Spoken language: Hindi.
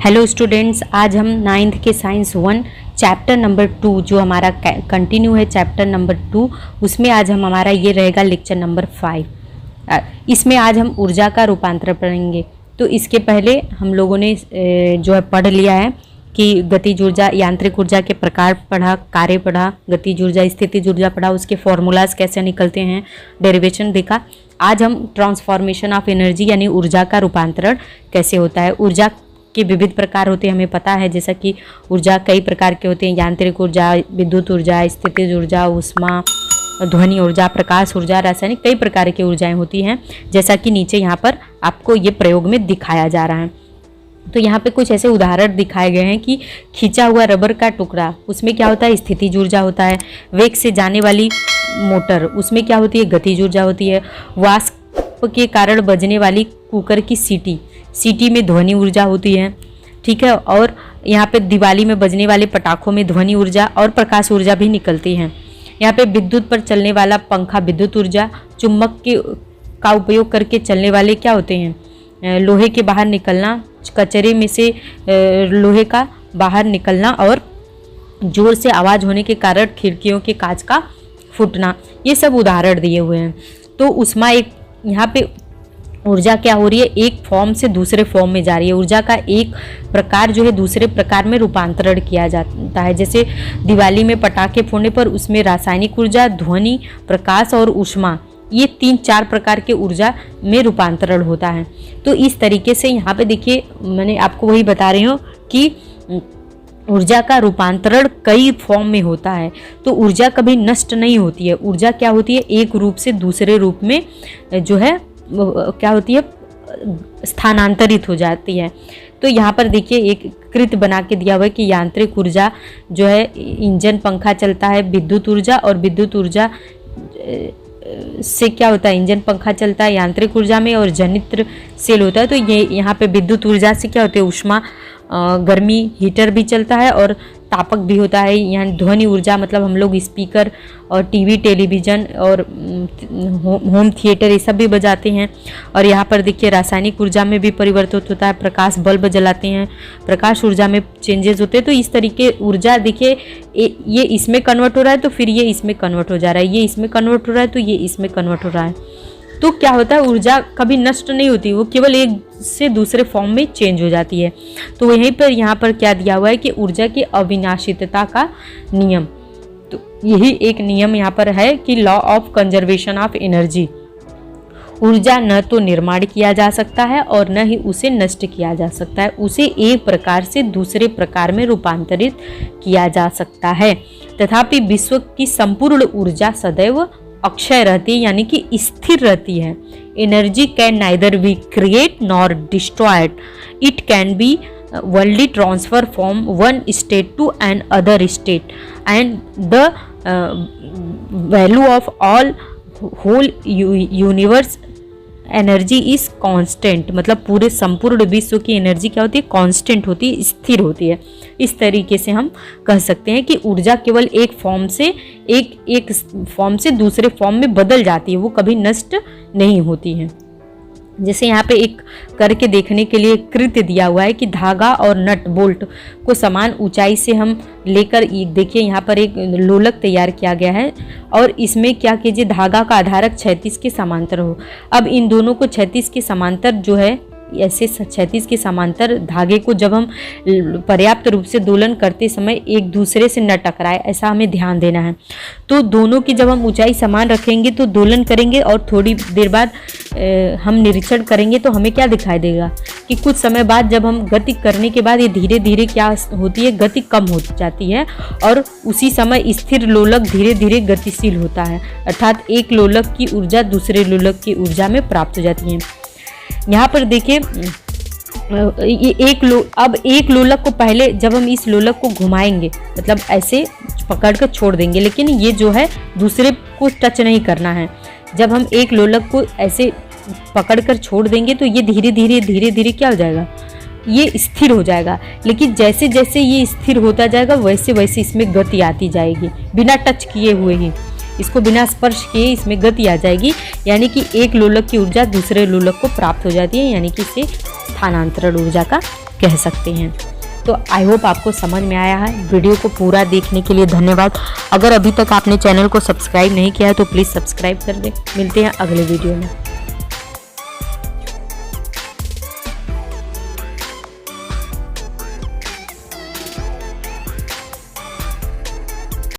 हेलो स्टूडेंट्स, आज हम 9th के साइंस 1 चैप्टर नंबर 2 जो हमारा कंटिन्यू है चैप्टर नंबर 2, उसमें आज हमारा ये रहेगा लेक्चर नंबर 5। इसमें आज हम ऊर्जा का रूपांतरण पढ़ेंगे। तो इसके पहले हम लोगों ने जो है पढ़ लिया है कि गतिज ऊर्जा, यांत्रिक ऊर्जा के प्रकार पढ़ा, कार्य पढ़ा, गतिज ऊर्जा, स्थितिज ऊर्जा पढ़ा, उसके फॉर्मूलाज कैसे निकलते हैं, डेरिवेशन देखा। आज हम ट्रांसफॉर्मेशन ऑफ एनर्जी यानी ऊर्जा का रूपांतरण कैसे होता है। ऊर्जा के विविध प्रकार होते हैं, हमें पता है, जैसा कि ऊर्जा कई प्रकार के होते हैं, यांत्रिक ऊर्जा, विद्युत ऊर्जा, स्थितिज ऊर्जा, ऊष्मा, ध्वनि ऊर्जा, प्रकाश ऊर्जा, रासायनिक, कई प्रकार की ऊर्जाएं होती हैं, जैसा कि नीचे यहाँ पर आपको ये प्रयोग में दिखाया जा रहा है। तो यहाँ पे कुछ ऐसे उदाहरण दिखाए गए हैं कि खींचा हुआ रबर का टुकड़ा, उसमें क्या होता है, स्थितिज ऊर्जा होता है। वेग से जाने वाली मोटर, उसमें क्या होती है, गतिज ऊर्जा होती है। वाष्प के कारण बजने वाली कुकर की सीटी में ध्वनि ऊर्जा होती है, ठीक है। और यहाँ पे दिवाली में बजने वाले पटाखों में ध्वनि ऊर्जा और प्रकाश ऊर्जा भी निकलती है। यहाँ पे विद्युत पर चलने वाला पंखा विद्युत ऊर्जा, चुंबक का उपयोग करके चलने वाले क्या होते हैं, लोहे के बाहर निकलना, कचरे में से लोहे का बाहर निकलना और जोर से आवाज़ होने के कारण खिड़कियों के कांच का फूटना, ये सब उदाहरण दिए हुए हैं। तो ऊष्मा एक, यहाँ पे ऊर्जा क्या हो रही है, एक फॉर्म से दूसरे फॉर्म में जा रही है। ऊर्जा का एक प्रकार जो है दूसरे प्रकार में रूपांतरण किया जाता है। जैसे दिवाली में पटाखे फोड़ने पर उसमें रासायनिक ऊर्जा, ध्वनि, प्रकाश और ऊष्मा, ये 3-4 प्रकार के ऊर्जा में रूपांतरण होता है। तो इस तरीके से यहाँ पे देखिए, मैंने आपको वही बता रही हूँ कि ऊर्जा का रूपांतरण कई फॉर्म में होता है। तो ऊर्जा कभी नष्ट नहीं होती है। ऊर्जा क्या होती है, एक रूप से दूसरे रूप में जो है क्या होती है, स्थानांतरित हो जाती है। तो यहाँ पर देखिए एक कृत बना के दिया हुआ है कि यांत्रिक ऊर्जा जो है, इंजन पंखा चलता है, विद्युत ऊर्जा, और विद्युत ऊर्जा से क्या होता है, इंजन पंखा चलता है यांत्रिक ऊर्जा में, और जनित्र सेल होता है। तो ये यहाँ पे विद्युत ऊर्जा से क्या होते है, ऊष्मा, गर्मी, हीटर भी चलता है और तापक भी होता है। यहाँ ध्वनि ऊर्जा मतलब हम लोग स्पीकर और टीवी, टेलीविज़न और होम थिएटर ये सब भी बजाते हैं। और यहाँ पर देखिए रासायनिक ऊर्जा में भी परिवर्तित होता है, प्रकाश बल्ब जलाते हैं, प्रकाश ऊर्जा में चेंजेस होते हैं। तो इस तरीके ऊर्जा देखिए, ये इसमें कन्वर्ट हो रहा है तो फिर ये इसमें कन्वर्ट हो जा रहा है, ये इसमें कन्वर्ट हो रहा है तो ये इसमें कन्वर्ट हो रहा है। तो क्या होता है, ऊर्जा कभी नष्ट नहीं होती, वो केवल एक से दूसरे फॉर्म में चेंज हो जाती है। तो वहीं पर यहाँ पर क्या दिया हुआ है कि ऊर्जा की अविनाशितता का नियम। तो यही एक नियम यहाँ पर है कि law of conservation of energy. ऊर्जा न तो निर्माण किया जा सकता है और न ही उसे नष्ट किया जा सकता है, उसे एक प्रकार से दूसरे प्रकार में रूपांतरित किया जा सकता है। तथापि विश्व की संपूर्ण ऊर्जा सदैव अक्षय रहती है, यानी कि स्थिर रहती है। Energy can neither be create nor destroyed, it can be only transfer from one state to an other state, and the value of all whole universe energy is constant. मतलब पूरे संपूर्ण विश्व की एनर्जी क्या होती है, कांस्टेंट होती है, स्थिर होती है। इस तरीके से हम कह सकते हैं कि ऊर्जा केवल एक फॉर्म से एक फॉर्म से दूसरे फॉर्म में बदल जाती है, वो कभी नष्ट नहीं होती है। जैसे यहाँ पे एक करके देखने के लिए कृत्य दिया हुआ है कि धागा और नट बोल्ट को समान ऊंचाई से हम लेकर, देखिए यहाँ पर एक लोलक तैयार किया गया है और इसमें क्या कीजिए, धागा का आधारक क्षैतिज के समांतर हो। अब इन दोनों को क्षैतिज के समांतर जो है, ऐसे क्षैतिज के समांतर धागे को जब हम पर्याप्त रूप से दोलन करते समय एक दूसरे से न टकराए, ऐसा हमें ध्यान देना है। तो दोनों की जब हम ऊंचाई समान रखेंगे तो दोलन करेंगे और थोड़ी देर बाद हम निरीक्षण करेंगे तो हमें क्या दिखाई देगा कि कुछ समय बाद जब हम गति करने के बाद ये धीरे धीरे क्या होती है, गति कम हो जाती है और उसी समय स्थिर लोलक धीरे धीरे गतिशील होता है। अर्थात एक लोलक की ऊर्जा दूसरे लोलक की ऊर्जा में प्राप्त हो जाती है। यहाँ पर देखिए ये अब एक लोलक को पहले जब हम इस लोलक को घुमाएंगे, मतलब ऐसे पकड़ कर छोड़ देंगे, लेकिन ये जो है दूसरे को टच नहीं करना है। जब हम एक लोलक को ऐसे पकड़ कर छोड़ देंगे तो ये धीरे धीरे क्या हो जाएगा, ये स्थिर हो जाएगा। लेकिन जैसे जैसे ये स्थिर होता जाएगा वैसे वैसे इसमें गति आती जाएगी, बिना टच किए हुए ही। इसको बिना स्पर्श किए इसमें गति आ जाएगी, यानी कि एक लोलक की ऊर्जा दूसरे लोलक को प्राप्त हो जाती है, यानी कि इसे स्थानांतरण ऊर्जा का कह सकते हैं। तो आई होप आपको समझ में आया है। वीडियो को पूरा देखने के लिए धन्यवाद। अगर अभी तक आपने चैनल को सब्सक्राइब नहीं किया है तो प्लीज़ सब्सक्राइब कर दें। मिलते हैं अगले वीडियो में।